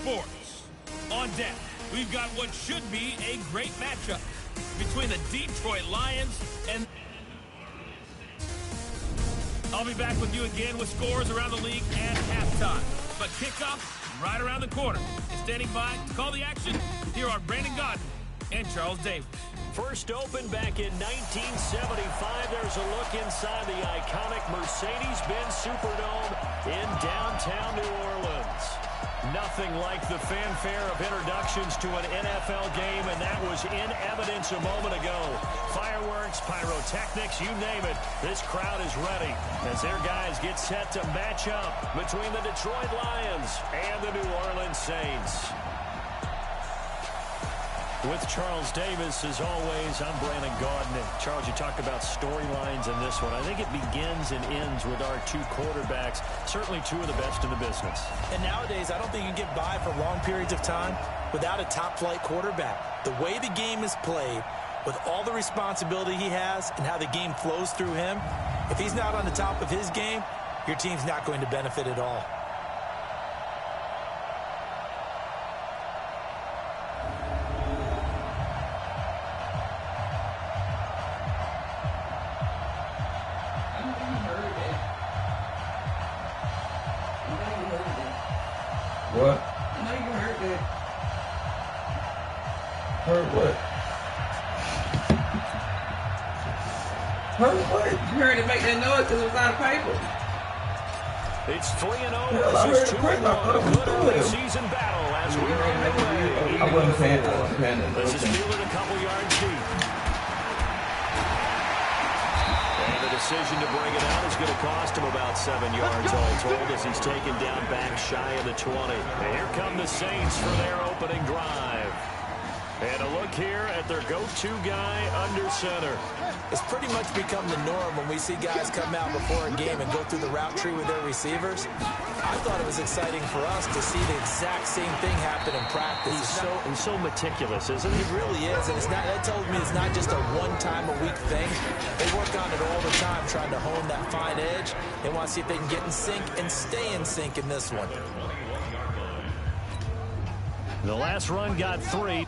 Sports. On deck, we've got what should be a great matchup between the Detroit Lions and... I'll be back with you again with scores around the league at halftime. But kickoff right around the corner. And standing by to call the action, here are Brandon Godden and Charles Davis. First opened back in 1975. There's a look inside the iconic Mercedes-Benz Superdome in downtown New Orleans. Nothing like the fanfare of introductions to an NFL game, and that was in evidence a moment ago. Fireworks, pyrotechnics, you name it. This crowd is ready as their guys get set to match up between the Detroit Lions and the New Orleans Saints. With Charles Davis, as always, I'm Brandon Godden. And Charles, you talked about storylines in this one. I think it begins and ends with our two quarterbacks, certainly two of the best in the business. And nowadays, I don't think you can get by for long periods of time without a top-flight quarterback. The way the game is played, with all the responsibility he has and how the game flows through him, if he's not on the top of his game, your team's not going to benefit at all. What? I know you heard that. Heard what? Heard what? You heard it make that noise because it was on paper. It's 3-0. This is 2-1. A good early season battle as we're underway. I wasn't saying I was paying it. This is fielded a couple yards deep. And the decision to bring it out is going to cost him about 7 yards all told as he's taken down back shy of the 20. And here come the Saints for their opening drive. And a look here at their go-to guy under center. It's pretty much become the norm when we see guys come out before a game and go through the route tree with their receivers. I thought it was exciting for us to see the exact same thing happen in practice. He's so meticulous, isn't he? He really is, and it's not. That tells me it's not just a one-time-a-week thing. They work on it all the time, trying to hone that fine edge. They want to see if they can get in sync and stay in sync in this one. The last run got 3.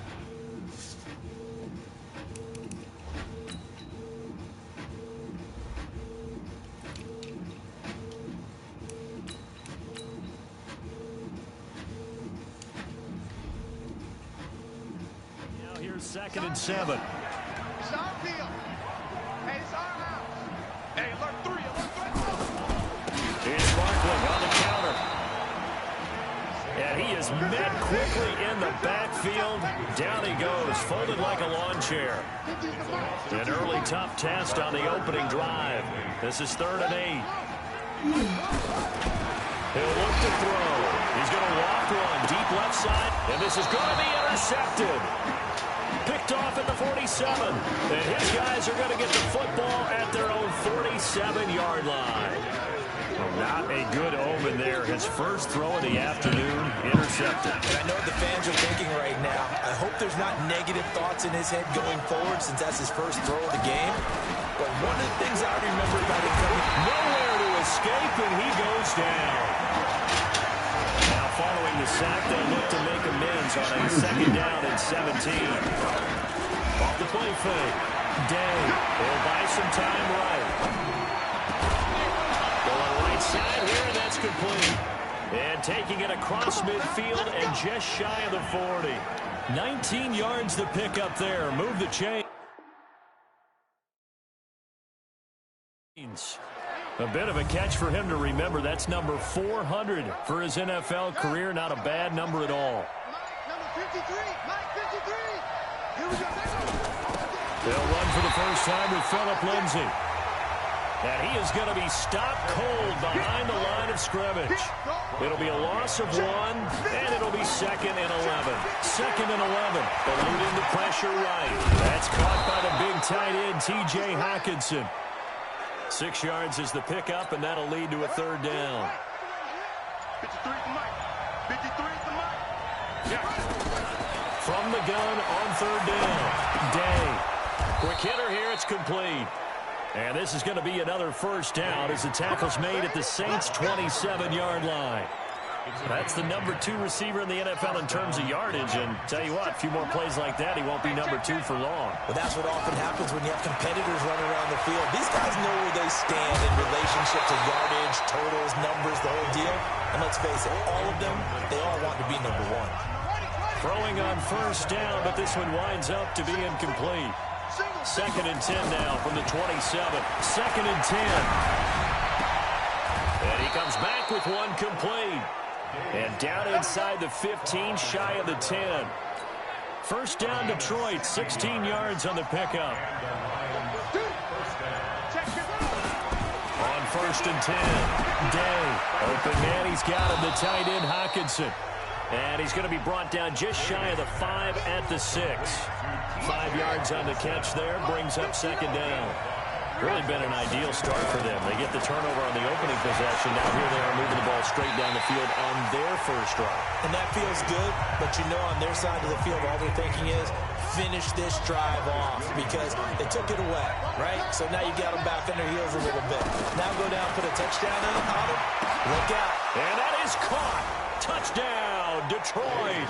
Second and 7. It's our field. Hey, it's our house. Hey, alert 3, alert 3. Here's Barkley on the counter. And he is met quickly in the backfield. Down he goes, folded like a lawn chair. An early tough test on the opening drive. This is 3rd and 8. He'll look to throw. He's going to walk one deep left side. And this is going to be intercepted. Picked off at the 47. And his guys are going to get the football at their own 47-yard line. Not a good omen there. His first throw of the afternoon, intercepted. And I know what the fans are thinking right now. I hope there's not negative thoughts in his head going forward since that's his first throw of the game. But one of the things I remember about him coming... Nowhere to escape, and he goes down. Now following the sack, they look to make amends on a 2nd down and 17. Off the play fake. Day. They'll buy some time right. Going right side here, and that's complete. And taking it across midfield and just shy of the 40. 19 yards to pick up there. Move the chain. A bit of a catch for him to remember. That's number 400 for his NFL career. Not a bad number at all. Number 53, Mike 53. Here we go. They'll run for the first time with Phillip Lindsay. And he is going to be stopped cold behind the line of scrimmage. It'll be a loss of 1, and it'll be 2nd and 11. 2nd and 11. Eluding the pressure right. That's caught by the big tight end, T.J. Hockenson. 6 yards is the pickup, and that'll lead to a 3rd down. 53 for Mike. 53 for Mike. Yeah. From the gun on 3rd down. Day. Quick hitter here. It's complete. And this is going to be another first down as the tackle's made at the Saints' 27-yard line. That's the number 2 receiver in the NFL in terms of yardage. And tell you what, a few more plays like that, he won't be number 2 for long. Well, that's what often happens when you have competitors running around the field. These guys know where they stand in relationship to yardage, totals, numbers, the whole deal. And let's face it, all of them, they all want to be number 1. Throwing on first down, but this one winds up to be incomplete. 2nd and 10 now from the 27. 2nd and 10. And he comes back with one complete. And down inside the 15, shy of the 10. First down, Detroit, 16 yards on the pickup. On 1st and 10, Day. Open man, he's got him, the tight end, Hockenson. And he's going to be brought down just shy of the 5 at the 6. 5 yards on the catch there, brings up 2nd down. Really been an ideal start for them. They get the turnover on the opening possession. Now here they are moving the ball straight down the field on their first drive. And that feels good, but you know on their side of the field, all they're thinking is finish this drive off because they took it away, right? So now you got them back on their heels a little bit. Now go down, put a touchdown on them. Look out. And that is caught. Touchdown, Detroit.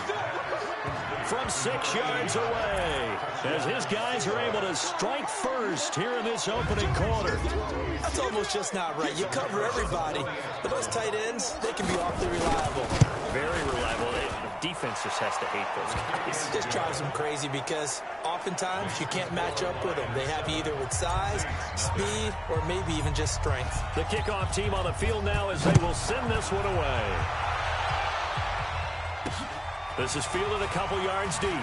From 6 yards away, as his guys are able to strike first here in this opening quarter. That's almost just not right. You cover everybody, but those tight ends, they can be awfully reliable. Very reliable. The defense just has to hate those guys. It just drives them crazy because oftentimes you can't match up with them. They have you either with size, speed, or maybe even just strength. The kickoff team on the field now as they will send this one away. This is fielded a couple yards deep. And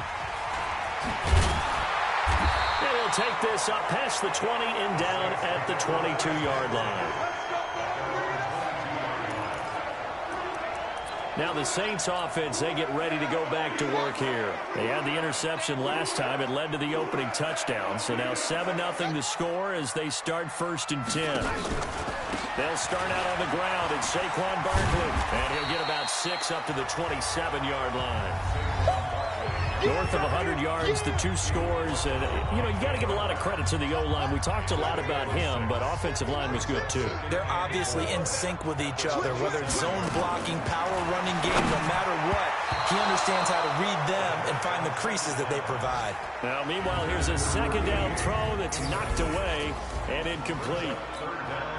he'll take this up past the 20 and down at the 22-yard line. Now the Saints offense, they get ready to go back to work here. They had the interception last time. It led to the opening touchdown. So now 7-0 the score as they start 1st and 10. They'll start out on the ground at Saquon Barkley. And he'll get about 6 up to the 27-yard line. North of 100 yards, the 2 scores. And, you know, you got to give a lot of credit to the O-line. We talked a lot about him, but offensive line was good, too. They're obviously in sync with each other, whether it's zone blocking, power running game, no matter what. He understands how to read them and find the creases that they provide. Now, meanwhile, here's a 2nd down throw that's knocked away and incomplete.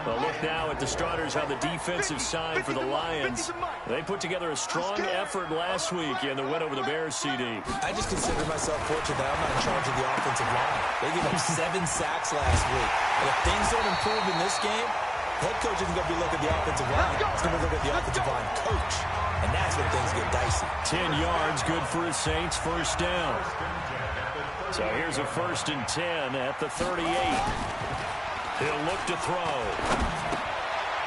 Well, look now at the starters on the defensive side for the Lions. They put together a strong effort last week in the win over the Bears, CD. I just consider myself fortunate that I'm not in charge of the offensive line. They gave up 7 sacks last week. And if things don't improve in this game, head coach isn't going to be looking at the offensive line. He's going to be looking at the offensive line coach. And that's when things get dicey. 10 yards, good for his Saints, first down. So here's a 1st and 10 at the 38. He'll look to throw.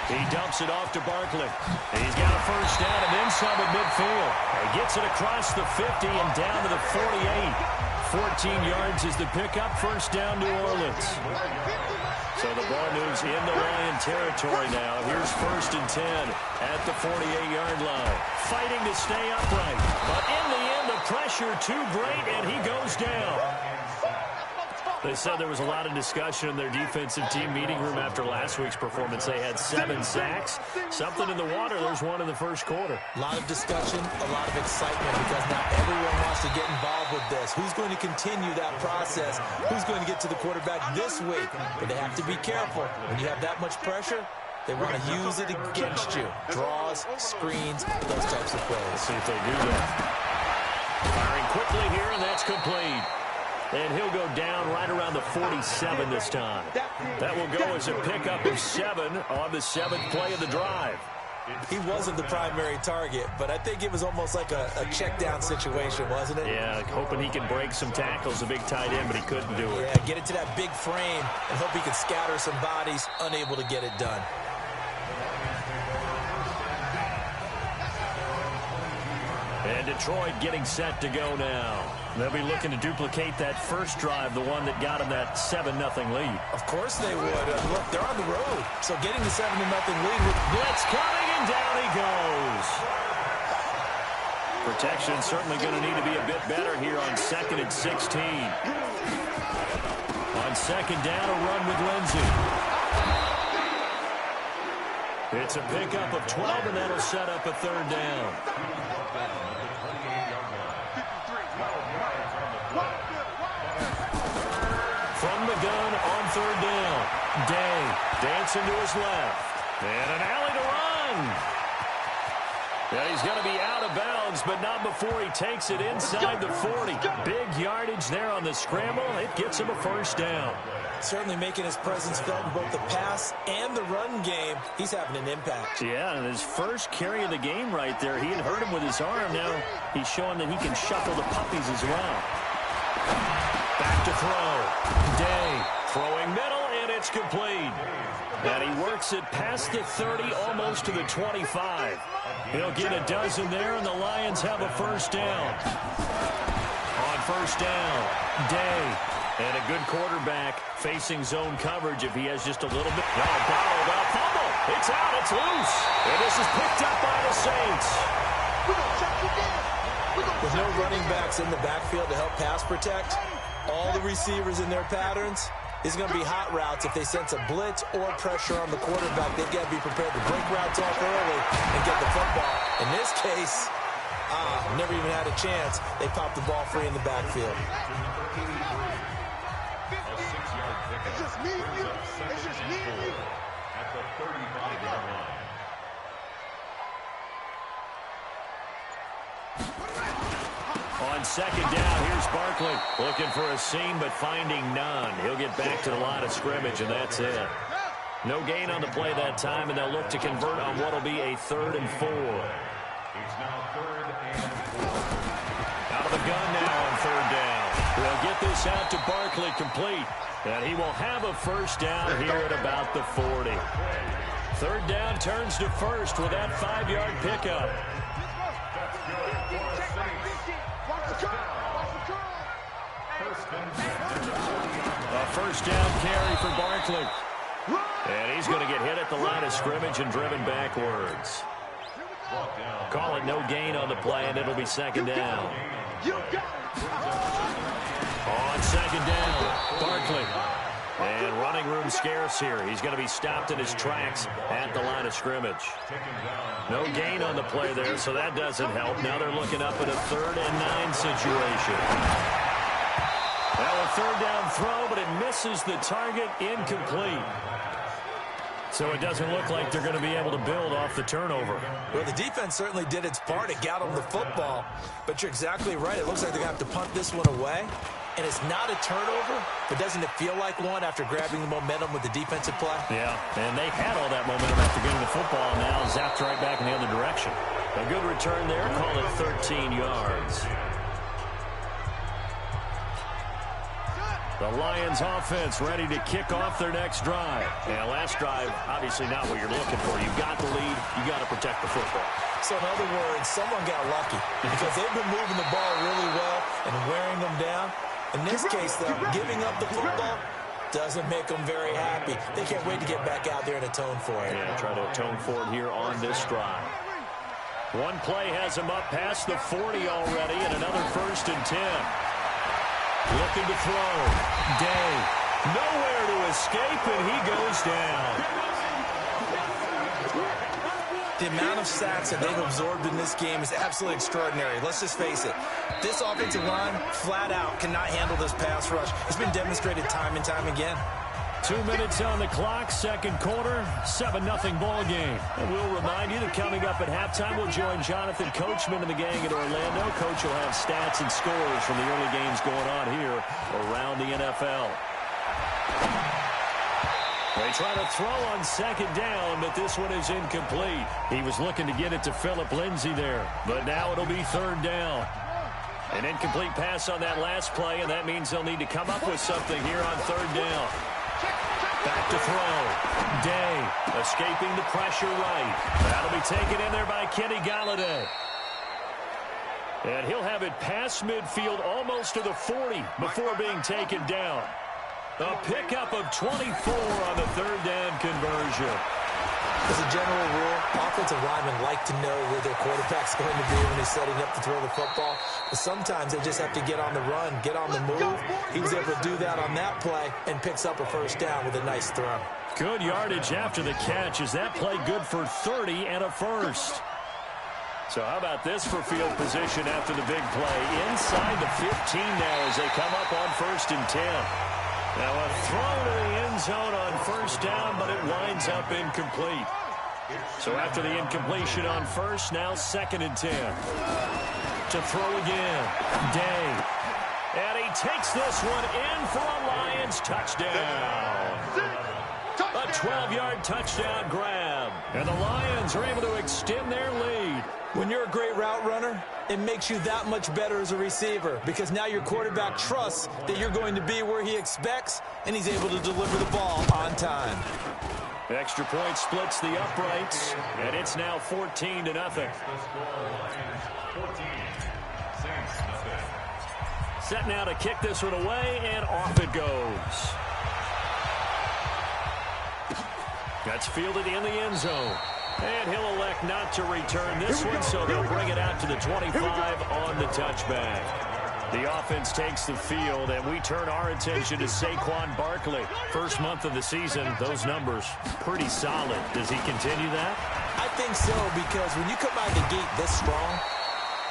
He dumps it off to Barkley. He's got a first down and then some at midfield. He gets it across the 50 and down to the 48. 14 yards is the pickup. First down, New Orleans. So the ball moves into Lion territory now. Here's 1st and 10 at the 48-yard line. Fighting to stay upright. But in the end, the pressure too great, and he goes down. They said there was a lot of discussion in their defensive team meeting room after last week's performance. They had 7 sacks. Something in the water. There's one in the first quarter. A lot of discussion, a lot of excitement because now everyone wants to get involved with this. Who's going to continue that process? Who's going to get to the quarterback this week? But they have to be careful. When you have that much pressure, they want to use it against you. Draws, screens, those types of plays. Let's see if they do that. Firing quickly here, and that's complete. And he'll go down right around the 47 this time. That will go as a pickup of 7 on the 7th play of the drive. He wasn't the primary target, but I think it was almost like a check down situation, wasn't it? Yeah, hoping he can break some tackles, a big tight end, but he couldn't do it. Yeah, get it to that big frame and hope he can scatter some bodies, unable to get it done. And Detroit getting set to go now. They'll be looking to duplicate that first drive, the one that got them that 7-0 lead. Of course they would. Look, they're on the road. So getting the 7-0 lead with blitz coming, and down he goes. Protection certainly going to need to be a bit better here on 2nd and 16. On 2nd down, a run with Lindsey. It's a pickup of 12, and that'll set up a third down. From the gun on third down, Day dancing to his left. And an alley to run. Yeah, he's going to be out of bounds, but not before he takes it inside the 40. Big yardage there on the scramble. It gets him a first down. Certainly making his presence felt in both the pass and the run game. He's having an impact. Yeah, and his first carry of the game right there, he had hurt him with his arm. Now he's showing that he can shuffle the puppies as well. Back to throw. Day throwing middle, and it's complete. And he works it past the 30, almost to the 25. He'll get a dozen there, and the Lions have a first down. On first down, Day. And a good quarterback facing zone coverage if he has just a little bit. Oh, bottled up. Fumble. It's out. It's loose. And this is picked up by the Saints. With no running backs in the backfield to help pass protect, all the receivers in their patterns, is going to be hot routes. If they sense a blitz or pressure on the quarterback, they've got to be prepared to break routes off early and get the football. In this case, never even had a chance. They popped the ball free in the backfield. It's just me and you. It's just me and you. At the 35-yard line. On second down, here's Barkley looking for a seam but finding none. He'll get back to the line of scrimmage, and that's it. No gain on the play that time, and they'll look to convert on what will be a 3rd and 4. It's now 3rd and 4. Out of the gun now on 3rd down. They'll get this out to Barkley complete, and he will have a first down here at about the 40. 3rd down turns to first with that 5-yard pickup. A first down carry for Barkley. And he's going to get hit at the line of scrimmage and driven backwards. Call it no gain on the play, and it'll be 2nd down. On 2nd down, Barkley. And running room scarce here. He's going to be stopped in his tracks at the line of scrimmage. No gain on the play there, so that doesn't help. Now they're looking up at a 3rd and 9 situation. Well, a 3rd down throw, but it misses the target, incomplete. So it doesn't look like they're going to be able to build off the turnover. Well, the defense certainly did its part. It got them the football. But you're exactly right. It looks like they're going to have to punt this one away. And it's not a turnover, but doesn't it feel like one after grabbing the momentum with the defensive play? Yeah, and they had all that momentum after getting the football, and now zapped right back in the other direction. A good return there. Call it 13 yards. The Lions offense ready to kick off their next drive. And last drive, obviously not what you're looking for. You've got the lead. You got to protect the football. So in other words, someone got lucky because they've been moving the ball really well and wearing them down. In this case, though, giving up the football doesn't make them very happy. They can't wait to get back out there and atone for it. Yeah, try to atone for it here on this drive. One play has him up past the 40 already, and another 1st and 10. Looking to throw. Day. Nowhere to escape, and he goes down. The amount of sacks that they've absorbed in this game is absolutely extraordinary. Let's just face it. This offensive line, flat out, cannot handle this pass rush. It's been demonstrated time and time again. 2 minutes on the clock, 2nd quarter, 7-0 ball game. And we'll remind you that coming up at halftime, we'll join Jonathan Coachman and the gang in Orlando. Coach will have stats and scores from the early games going on here around the NFL. They try to throw on 2nd down, but this one is incomplete. He was looking to get it to Phillip Lindsay there, but now it'll be 3rd down. An incomplete pass on that last play, and that means they'll need to come up with something here on 3rd down. Back to throw. Day escaping the pressure right. That'll be taken in there by Kenny Galladay. And he'll have it past midfield almost to the 40 before being taken down. A pickup of 24 on the 3rd down conversion. As a general rule, offensive linemen like to know where their quarterback's going to be when he's setting up to throw the football. But sometimes they just have to get on the run, get on the move. He was able to do that on that play and picks up a first down with a nice throw. Good yardage after the catch. Is that play good for 30 and a first? So how about this for field position after the big play? Inside the 15 now as they come up on 1st and 10. Now a throw to the end zone on first down, but it winds up incomplete. So after the incompletion on first, now 2nd and 10. To throw again, Day. And he takes this one in for a Lions touchdown. A 12-yard touchdown grab. And the Lions are able to extend their lead. When you're a great route runner, it makes you that much better as a receiver because now your quarterback trusts that you're going to be where he expects, and he's able to deliver the ball on time. Extra point splits the uprights, and it's now 14-0. Set now to kick this one away, and off it goes. That's fielded in the end zone. And he'll elect not to return this one, so they'll bring it out to the 25 on the touchback. The offense takes the field, and we turn our attention to Saquon Barkley. First month of the season, those numbers pretty solid. Does he continue that? I think so, because when you come out of the gate this strong,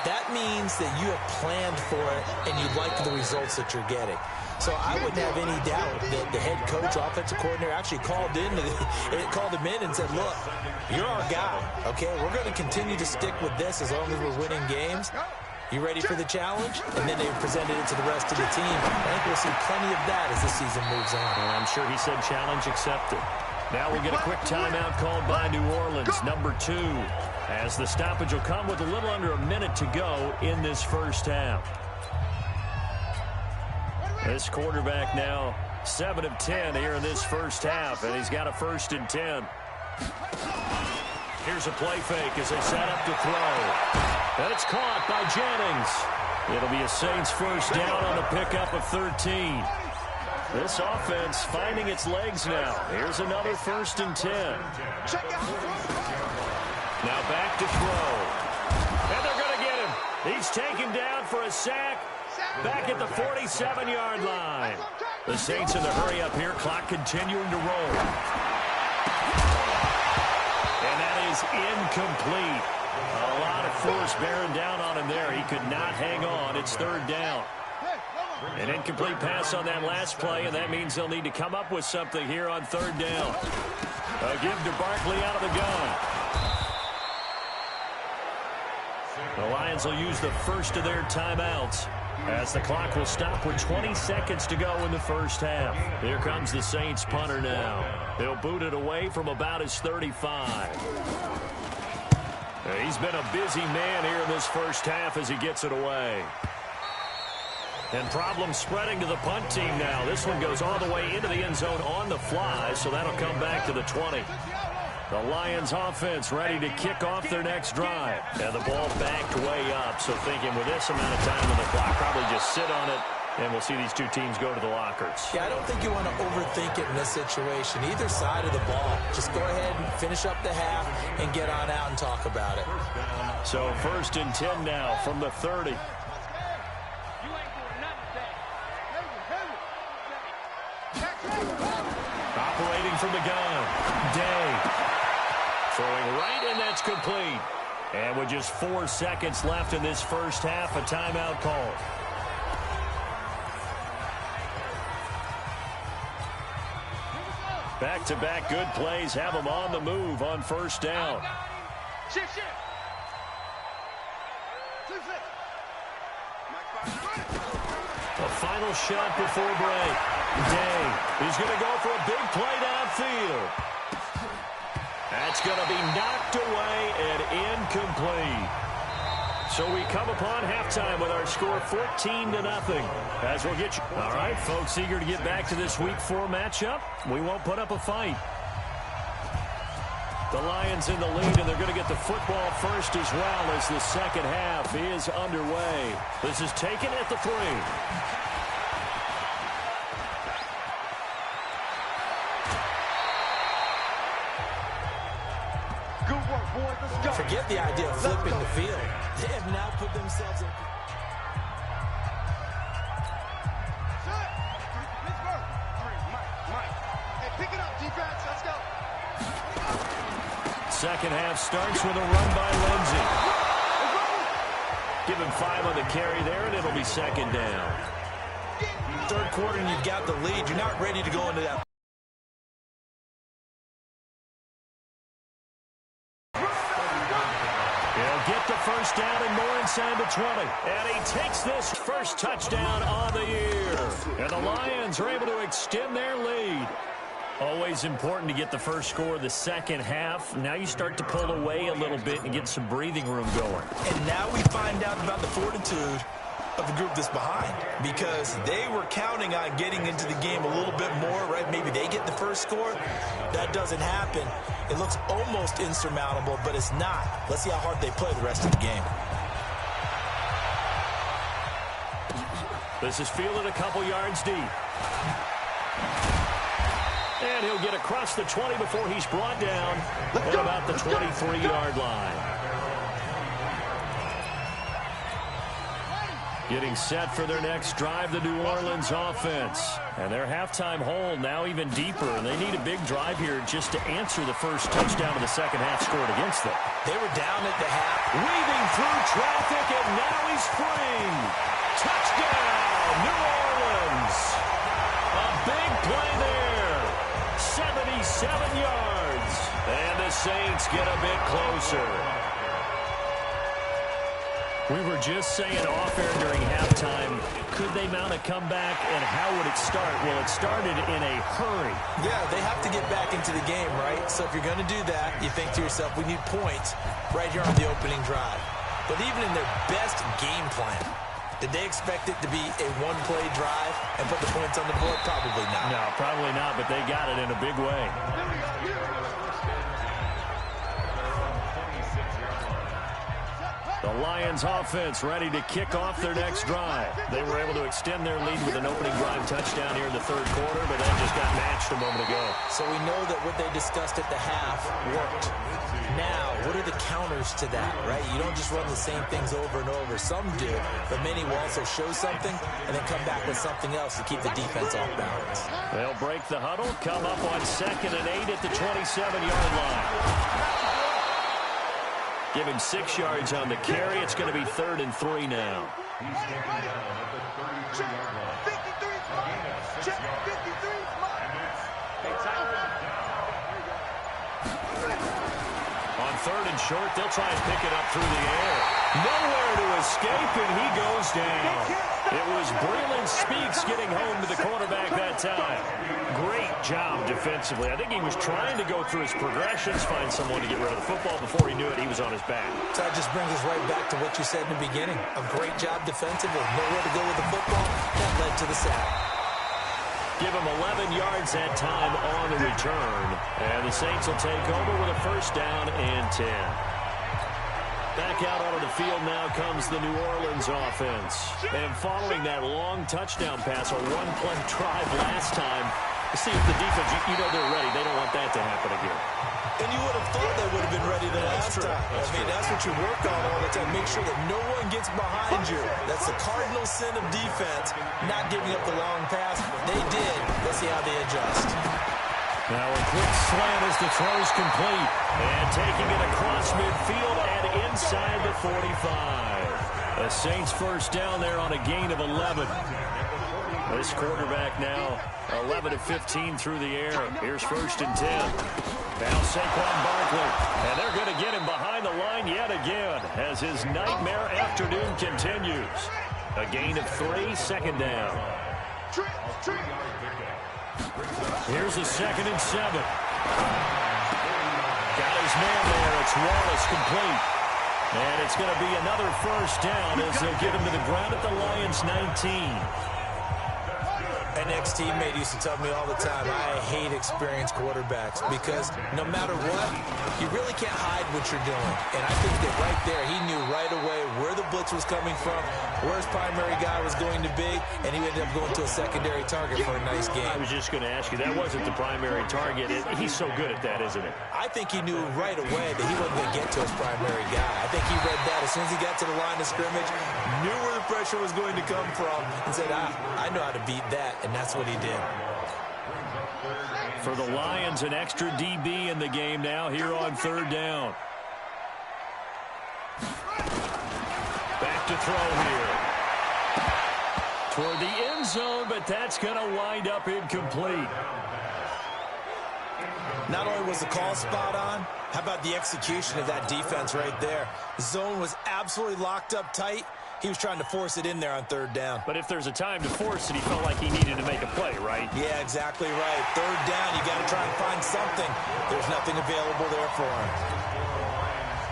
that means that you have planned for it and you like the results that you're getting. So I wouldn't have any doubt that the head coach, offensive coordinator, actually called him in and said, look, you're our guy, okay? We're going to continue to stick with this as long as we're winning games. You ready for the challenge? And then they presented it to the rest of the team. I think we'll see plenty of that as the season moves on. And I'm sure he said challenge accepted. Now we'll get a quick timeout called by New Orleans, number 2, as the stoppage will come with a little under a minute to go in this first half. This quarterback now 7 of 10 here in this first half, and he's got a 1st and 10. Here's a play fake as they set up to throw. And it's caught by Jennings. It'll be a Saints first down on the pickup of 13. This offense finding its legs now. Here's another 1st and 10. Now back to throw. And they're going to get him. He's taken down for a sack. Back at the 47-yard line. The Saints in the hurry up here. Clock continuing to roll. And that is incomplete. A lot of force bearing down on him there. He could not hang on. It's 3rd down. An incomplete pass on that last play, and that means they'll need to come up with something here on 3rd down. A give to Barkley out of the gun. The Lions will use the first of their timeouts as the clock will stop with 20 seconds to go in the first half. Here comes the Saints punter now. He'll boot it away from about his 35. He's been a busy man here in this first half as he gets it away. And problems spreading to the punt team now. This one goes all the way into the end zone on the fly, so that'll come back to the 20. The Lions offense ready to kick off their next drive. And the ball backed way up, so thinking with this amount of time on the clock, probably just sit on it, and we'll see these two teams go to the lockers. Yeah, I don't think you want to overthink it in this situation. Either side of the ball. Just go ahead and finish up the half and get on out and talk about it. So 1st and 10 now from the 30. Operating from the gun, Day. Throwing right, and that's complete. And with just 4 seconds left in this first half, a timeout call. Back-to-back good plays have them on the move on 1st down. A final shot before break. Day is going to go for a big play downfield. That's going to be knocked away and incomplete. So we come upon halftime with our score 14-0. As we'll get you. All right, folks, eager to get back to this Week 4 matchup. We won't put up a fight. The Lions in the lead, and they're going to get the football first as well as the second half is underway. This is taken at the 3. get the idea of flipping the field. They have now put themselves in... Pick it up, defense. Let's go. Second half starts with a run by Lindsey. Give him 5 on the carry there, and it'll be second down. Third quarter, and you've got the lead. You're not ready to go into that. He'll get the first down and more inside the 20. And he takes this first touchdown on the year. And the Lions are able to extend their lead. Always important to get the first score of the second half. Now you start to pull away a little bit and get some breathing room going. And now we find out about the fortitude of the group that's behind, because they were counting on getting into the game a little bit more, right? Maybe they get the first score. That doesn't happen. It looks almost insurmountable, but it's not. Let's see how hard they play the rest of the game. This is fielded a couple yards deep. And he'll get across the 20 before he's brought down at about the 23-yard line. Getting set for their next drive, the New Orleans offense. And their halftime hole now even deeper, and they need a big drive here just to answer the first touchdown of the second half scored against them. They were down at the half. Weaving through traffic, and now he's free. Touchdown, New Orleans. A big play there. 77 yards. And the Saints get a bit closer. We were just saying off air during halftime, could they mount a comeback, and how would it start? Well, it started in a hurry. Yeah, they have to get back into the game, right? So if you're going to do that, you think to yourself, we need points right here on the opening drive. But even in their best game plan, did they expect it to be a one-play drive and put the points on the board? Probably not. No, probably not, but they got it in a big way. The Lions offense ready to kick off their next drive. They were able to extend their lead with an opening drive touchdown here in the third quarter, but that just got matched a moment ago. So we know that what they discussed at the half worked. Now, what are the counters to that, right? You don't just run the same things over and over. Some do, but many will also show something and then come back with something else to keep the defense off balance. They'll break the huddle, come up on 2nd and 8 at the 27-yard line. Give him 6 yards on the carry. It's going to be 3rd and 3 now. He's standing down at the 33-yard line. 53's mine. Check 53's mine. Hey, On 3rd and short, they'll try and pick it up through the air. Nowhere to escape, and he goes down. It was Breland Speaks getting home to the quarterback that time. Great job defensively. I think he was trying to go through his progressions, find someone to get rid of the football. Before he knew it, he was on his back. So that just brings us right back to what you said in the beginning. A great job defensively. Nowhere to go with the football. That led to the sack. Give him 11 yards that time on the return. And the Saints will take over with a first down and 10. Back out onto the field now comes the New Orleans offense. And following that long touchdown pass, a one-play drive last time, see if the defense, you know they're ready. They don't want that to happen again. And you would have thought they would have been ready the last time. That's what you work on all the time. Make sure that no one gets behind you. That's the cardinal sin of defense, not giving up the long pass. They did. Let's see how they adjust. Now a quick slant as the throw's complete. And taking it across midfield and inside the 45. The Saints first down there on a gain of 11. This quarterback now 11 of 15 through the air. Here's 1st and 10. Now Saquon Barkley. And they're going to get him behind the line yet again as his nightmare afternoon continues. A gain of 3, 2nd down. Here's a 2nd and 7. Got his man there. It's Wallace complete. And it's going to be another first down as they'll get him to the ground at the Lions' 19. An ex-teammate used to tell me all the time, I hate experienced quarterbacks because no matter what, you really can't hide what you're doing. And I think that right there, he knew right away where the blitz was coming from, where his primary guy was going to be, and he ended up going to a secondary target for a nice game. I was just going to ask you, that wasn't the primary target. He's so good at that, isn't it? I think he knew right away that he wasn't going to get to his primary guy. I think he read that as soon as he got to the line of scrimmage, knew where the pressure was going to come from, and said, I know how to beat that, and that's what he did. For the Lions, an extra DB in the game now here on third down. Back to throw here. Toward the end zone, but that's going to wind up incomplete. Not only was the call spot on, how about the execution of that defense right there? The zone was absolutely locked up tight. He was trying to force it in there on third down. But if there's a time to force it, he felt like he needed to make a play, right? Yeah, exactly right. Third down, you got to try and find something. There's nothing available there for him.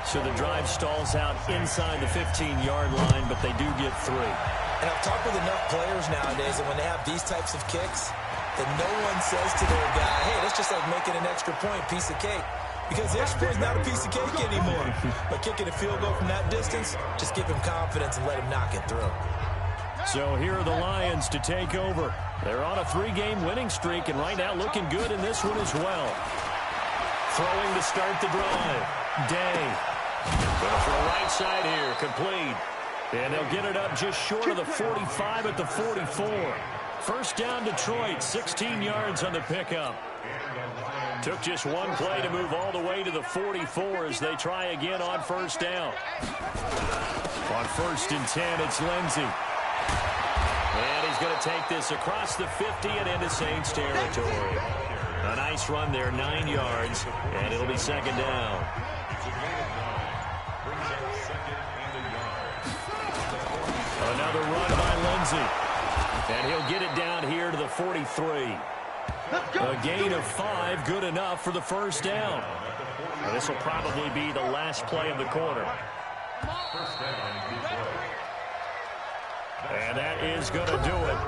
So the drive stalls out inside the 15-yard line, but they do get 3. And I've talked with enough players nowadays that when they have these types of kicks, that no one says to their guy, hey, that's just like making an extra point, piece of cake. Because the extra point is not a piece of cake anymore. But kicking a field goal from that distance, just give him confidence and let him knock it through. So here are the Lions to take over. They're on a 3-game winning streak, and right now looking good in this one as well. Throwing to start the drive. Day. Going for the right side here. Complete. And they'll get it up just short of the 45 at the 44. First down, Detroit. 16 yards on the pickup. Took just one play to move all the way to the 44 as they try again on first down. On 1st and 10, it's Lindsey. And he's going to take this across the 50 and into Saints territory. A nice run there, 9 yards, and it'll be second down. Another run by Lindsey. And he'll get it down here to the 43. A gain of 5, good enough for the first down. Now, this will probably be the last play of the quarter. And that is going to do it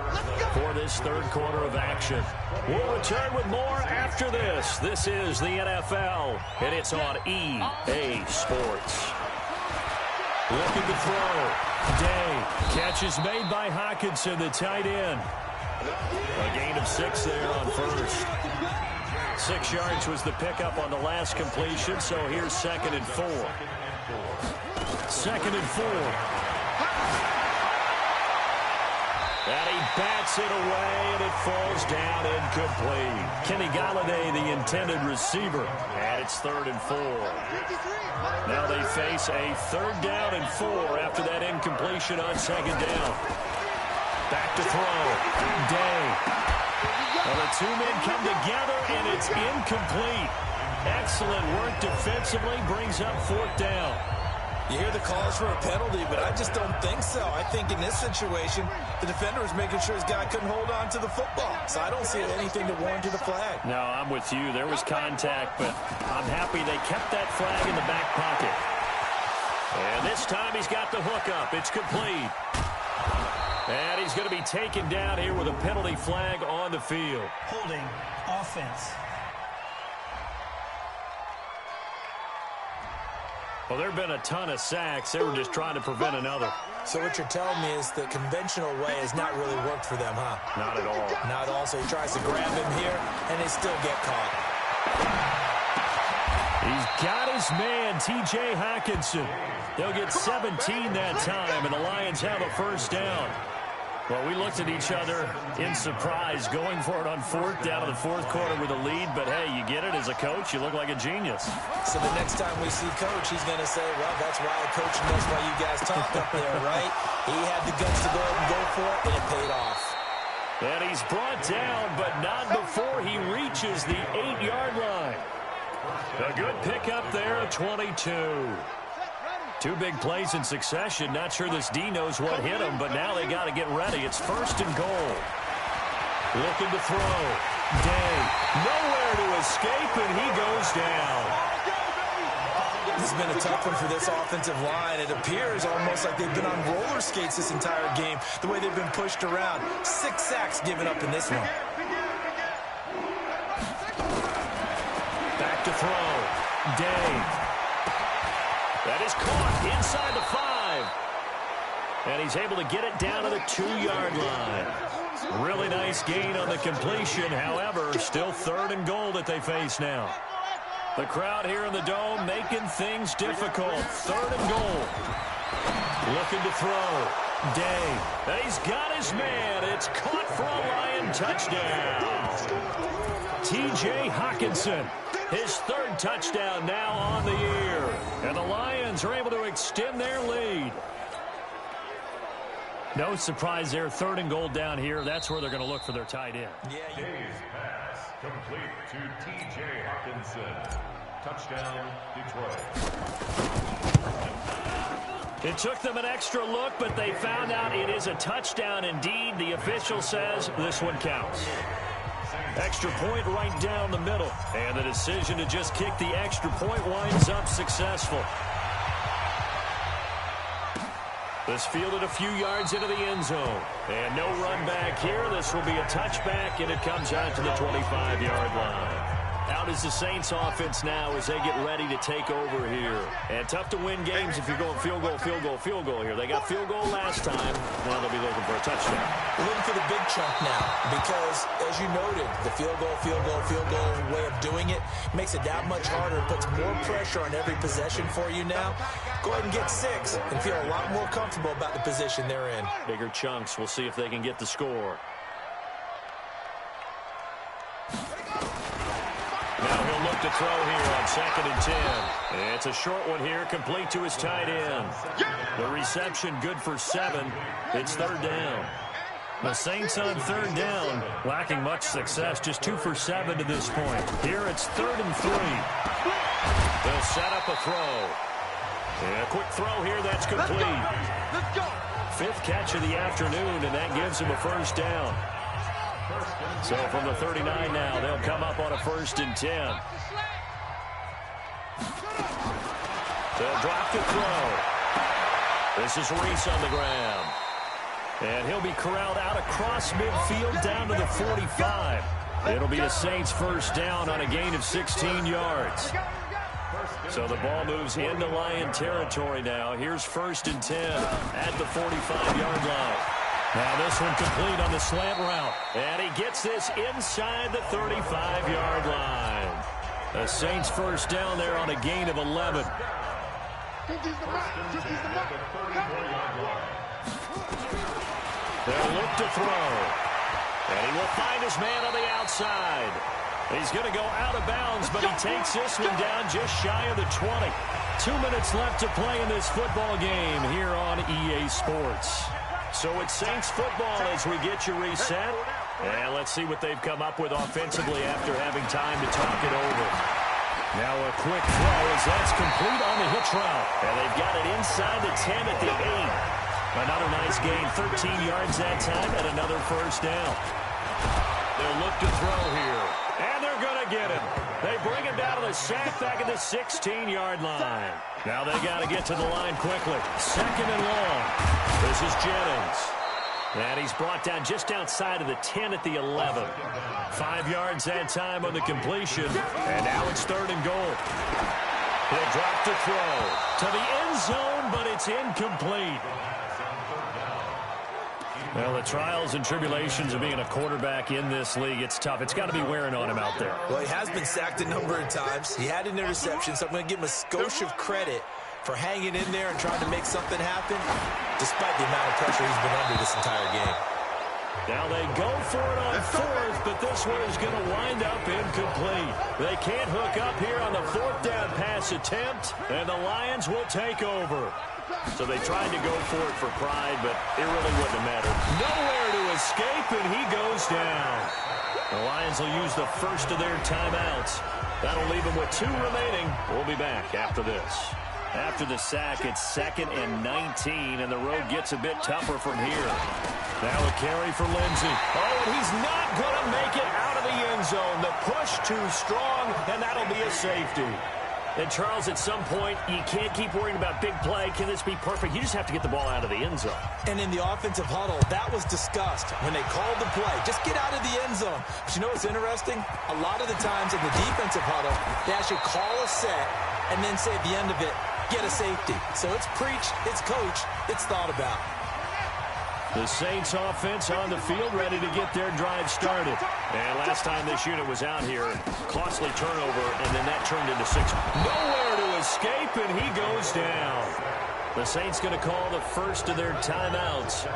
for this third quarter of action. We'll return with more after this. This is the NFL, and it's on EA Sports. Looking to throw. Day. Catch is made by Hockenson, the tight end. A gain of 6 there on first. 6 yards was the pickup on the last completion, so here's 2nd and 4. 2nd and 4. And he bats it away, and it falls down incomplete. Kenny Golladay, the intended receiver, and it's 3rd and 4. Now they face a 3rd down and 4 after that incompletion on 2nd down. Back to throw. Day. Well, the 2 men come together, and it's incomplete. Excellent work defensively, brings up 4th down. You hear the calls for a penalty, but I just don't think so. I think in this situation, the defender was making sure his guy couldn't hold on to the football. So I don't see anything to warrant to the flag. No, I'm with you. There was contact, but I'm happy they kept that flag in the back pocket. And this time he's got the hook up. It's complete. And he's going to be taken down here with a penalty flag on the field. Holding offense. Well, there have been a ton of sacks. They were just trying to prevent another. So what you're telling me is the conventional way has not really worked for them, huh? Not at all. Not at all. So he tries to grab him here, and they still get caught. He's got his man, T.J. Hockenson. They'll get 17 that time, and the Lions have a first down. Well, we looked at each other in surprise, going for it on 4th down in the 4th quarter with a lead. But, hey, you get it as a coach. You look like a genius. So the next time we see Coach, he's going to say, well, that's why Coach knows why you guys talked up there, right? He had the guts to go ahead and go for it, and it paid off. And he's brought down, but not before he reaches the 8-yard line. A good pickup there at 22. 2 big plays in succession. Not sure this D knows what hit him, but now they got to get ready. It's 1st and goal. Looking to throw. Day. Nowhere to escape, and he goes down. This has been a tough one for this offensive line. It appears almost like they've been on roller skates this entire game, the way they've been pushed around. 6 sacks given up in this one. Back to throw. Day. That is caught inside the 5. And he's able to get it down to the 2-yard line. Really nice gain on the completion. However, still 3rd and goal that they face now. The crowd here in the Dome making things difficult. 3rd and goal. Looking to throw. Day. And he's got his man. It's caught for a Lion touchdown. T.J. Hawkinson. His 3rd touchdown now on the year. And the Lions are able to extend their lead. No surprise there. 3rd and goal down here. That's where they're going to look for their tight end. Day's pass complete to T.J. Hawkinson. Touchdown, Detroit. It took them an extra look, but they found out it is a touchdown indeed. The official says this one counts. Extra point right down the middle. And the decision to just kick the extra point winds up successful. This fielded a few yards into the end zone. And no run back here. This will be a touchback, and it comes out to the 25-yard line. Out is the Saints offense now as they get ready to take over here. And tough to win games if you're going field goal, field goal, field goal here. They got field goal last time. Now they'll be looking for a touchdown. We're looking for the big chunk now because, as you noted, the field goal way of doing it makes it that much harder. It puts more pressure on every possession for you now. Go ahead and get 6 and feel a lot more comfortable about the position they're in. Bigger chunks. We'll see if they can get the score. Now he'll look to throw here on 2nd and 10. It's a short one here, complete to his tight end. The reception good for 7. It's 3rd down. The Saints on 3rd down, lacking much success, just 2 for 7 to this point. Here it's 3rd and 3. They'll set up a throw. And a quick throw here, that's complete. 5th catch of the afternoon, and that gives him a 1st down. So from the 39 now, they'll come up on a 1st and 10. They'll drop the throw. This is Reese on the ground. And he'll be corralled out across midfield down to the 45. It'll be a Saints 1st down on a gain of 16 yards. So the ball moves into Lion territory now. Here's 1st and 10 at the 45-yard line. Now this one complete on the slant route. And he gets this inside the 35-yard line. The Saints 1st down there on a gain of 11. They'll look to throw. And he will find his man on the outside. He's going to go out of bounds, but he takes this one down just shy of the 20. 2 minutes left to play in this football game here on EA Sports. So it's Saints football as we get you reset. And let's see what they've come up with offensively after having time to talk it over. Now a quick throw as that's complete on the hitch route. And they've got it inside the 10 at the 8. Another nice gain, 13 yards that time, and another 1st down. They'll look to throw here. And they're going to get him. They bring him down to the sack back at the 16-yard line. Now they got to get to the line quickly. 2nd and long. This is Jennings. And he's brought down just outside of the 10 at the 11. 5 yards that time on the completion. And now it's 3rd and goal. He'll drop to throw to the end zone, but it's incomplete. Well, the trials and tribulations of being a quarterback in this league, it's tough. It's got to be wearing on him out there. Well, he has been sacked a number of times. He had an interception, so I'm going to give him a skosh of credit for hanging in there and trying to make something happen, despite the amount of pressure he's been under this entire game. Now they go for it on 4th, but this one is going to wind up incomplete. They can't hook up here on the 4th down pass attempt, and the Lions will take over. So they tried to go for it for pride, but it really wouldn't have mattered. Nowhere to escape, and he goes down. The Lions will use the first of their timeouts. That'll leave them with 2 remaining. We'll be back after this. After the sack, it's 2nd and 19, and the road gets a bit tougher from here. Now a carry for Lindsey. Oh, and he's not going to make it out of the end zone. The push too strong, and that'll be a safety. And, Charles, at some point, you can't keep worrying about big play. Can this be perfect? You just have to get the ball out of the end zone. And in the offensive huddle, that was discussed when they called the play. Just get out of the end zone. But you know what's interesting? A lot of the times in the defensive huddle, they actually call a set and then say at the end of it, get a safety. So it's preached, it's coached, it's thought about. The Saints offense on the field, ready to get their drive started. And last time this unit was out here, costly turnover, and then that turned into 6. Nowhere to escape, and he goes down. The Saints going to call the first of their timeouts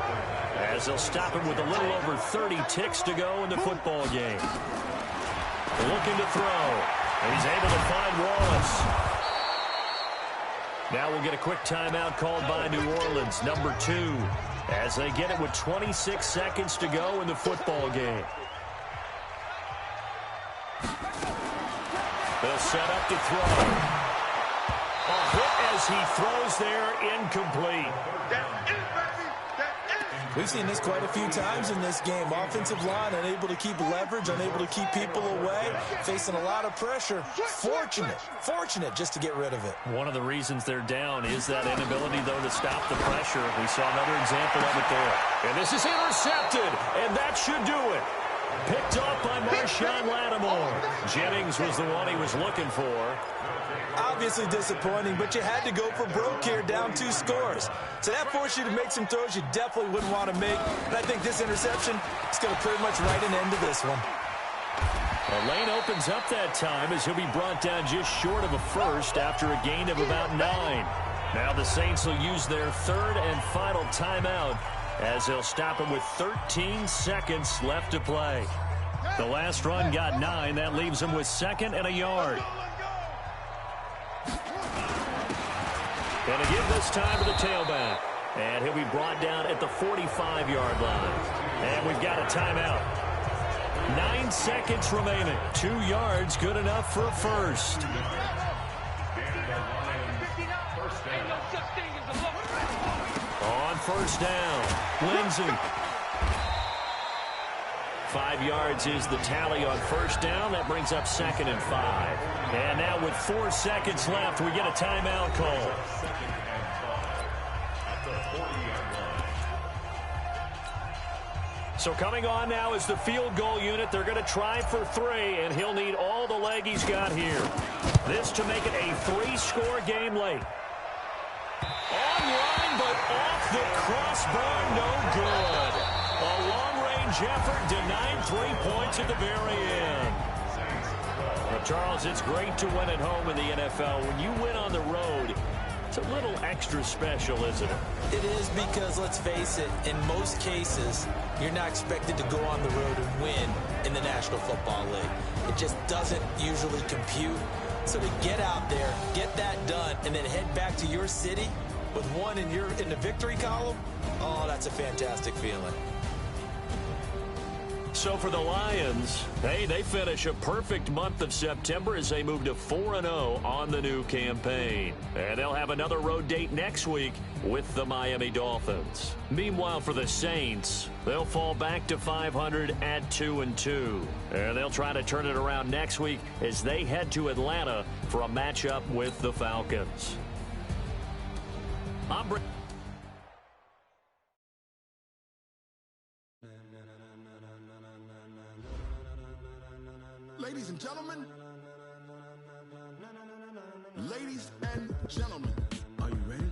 as they'll stop him with a little over 30 ticks to go in the football game. Looking to throw, and he's able to find Wallace. Now we'll get a quick timeout called by New Orleans, number 2. As they get it with 26 seconds to go in the football game. They'll set up to throw. A hit as he throws there, incomplete. We've seen this quite a few times in this game. Offensive line unable to keep leverage, unable to keep people away, facing a lot of pressure. Fortunate just to get rid of it. One of the reasons they're down is that inability, though, to stop the pressure. We saw another example of it there. And this is intercepted, and that should do it. Picked off by Marshawn Lattimore. Jennings was the one he was looking for. Obviously disappointing, but you had to go for broke here, down 2 scores. So that forced you to make some throws you definitely wouldn't want to make. And I think this interception is going to pretty much write an end to this one. The lane opens up that time as he'll be brought down just short of a first after a gain of about 9. Now the Saints will use their third and final timeout as they'll stop him with 13 seconds left to play. The last run got 9. That leaves him with 2nd and a yard. And to give this time to the tailback. And he'll be brought down at the 45-yard line. And we've got a timeout. 9 seconds remaining. 2 yards, good enough for a first. On first down, Lindsey. 5 yards is the tally on first down. That brings up 2nd and 5. And now with 4 seconds left, we get a timeout call. So coming on now is the field goal unit. They're going to try for 3, and he'll need all the leg he's got here. This to make it a 3-score game late. Online, but off the crossbar, no good. A long-range effort denied 3 points at the very end. Well, Charles, it's great to win at home in the NFL. When you win on the road, it's a little extra special, isn't it? It is, because, let's face it, in most cases, you're not expected to go on the road and win in the National Football League. It just doesn't usually compute. So to get out there, get that done, and then head back to your city with 1 in the victory column, oh, that's a fantastic feeling. So for the Lions, hey, they finish a perfect month of September as they move to 4-0 on the new campaign. And they'll have another road date next week with the Miami Dolphins. Meanwhile, for the Saints, they'll fall back to 500 at 2-2. And they'll try to turn it around next week as they head to Atlanta for a matchup with the Falcons. Ladies and gentlemen, are you ready?